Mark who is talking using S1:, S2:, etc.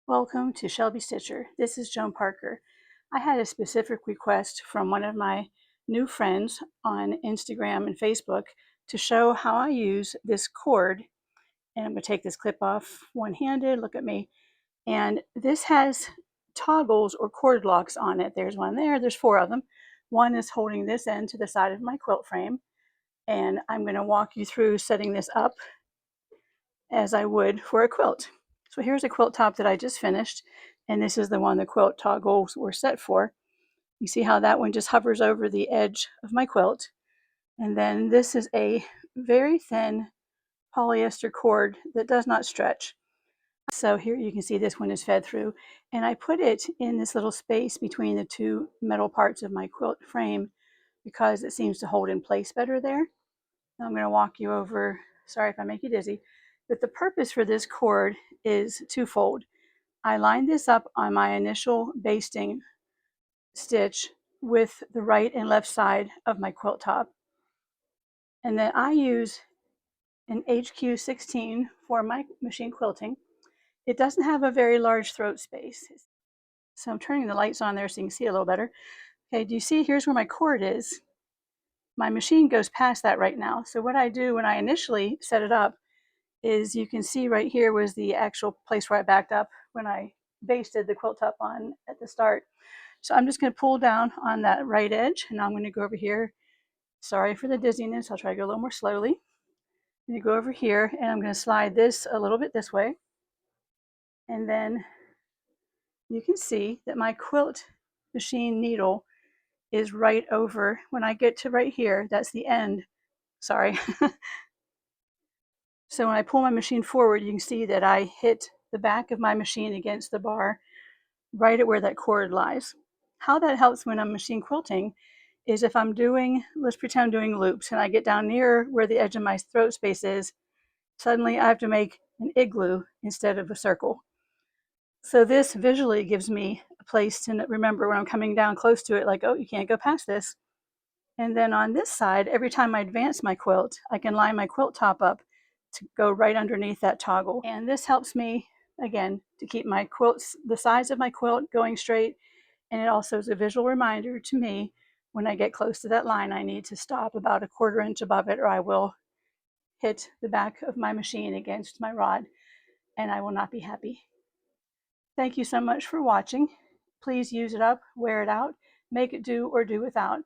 S1: Welcome to Shelby Stitcher. This is Joan Parker. I had a specific request from one of my new friends on Instagram and Facebook to show how I use this cord. And I'm going to take this clip off one-handed. Look at me. And this has toggles or cord locks on it. There's one there. There's four of them. One is holding this end to the side of my quilt frame. And I'm going to walk you through setting this up as I would for a quilt. So here's a quilt top that I just finished, and this is the one the quilt toggles were set for. You see how that one just hovers over the edge of my quilt. And then this is a very thin polyester cord that does not stretch. So here you can see this one is fed through, and I put it in this little space between the two metal parts of my quilt frame because it seems to hold in place better there. Now I'm going to walk you over, sorry if I make you dizzy, but the purpose for this cord is twofold. I lined this up on my initial basting stitch with the right and left side of my quilt top. And then I use an HQ16 for my machine quilting. It doesn't have a very large throat space. So I'm turning the lights on there so you can see a little better. Okay, do you see here's where my cord is? My machine goes past that right now. So what I do when I initially set it up is you can see right here was the actual place where I backed up when I basted the quilt top on at the start. So I'm just going to pull down on that right edge, and I'm going to go over here. Sorry for the dizziness. I'll try to go a little more slowly. I'm going to go over here, and I'm going to slide this a little bit this way. And then you can see that my quilt machine needle is right over. When I get to right here, that's the end. Sorry. So when I pull my machine forward, you can see that I hit the back of my machine against the bar right at where that cord lies. How that helps when I'm machine quilting is if I'm doing, let's pretend I'm doing loops, and I get down near where the edge of my throat space is, suddenly I have to make an igloo instead of a circle. So this visually gives me a place to remember when I'm coming down close to it, like, oh, you can't go past this. And then on this side, every time I advance my quilt, I can line my quilt top up to go right underneath that toggle. And this helps me, again, to keep my quilts, the size of my quilt going straight. And it also is a visual reminder to me when I get close to that line, I need to stop about a quarter inch above it, or I will hit the back of my machine against my rod and I will not be happy. Thank you so much for watching. Please use it up, wear it out, make it do or do without.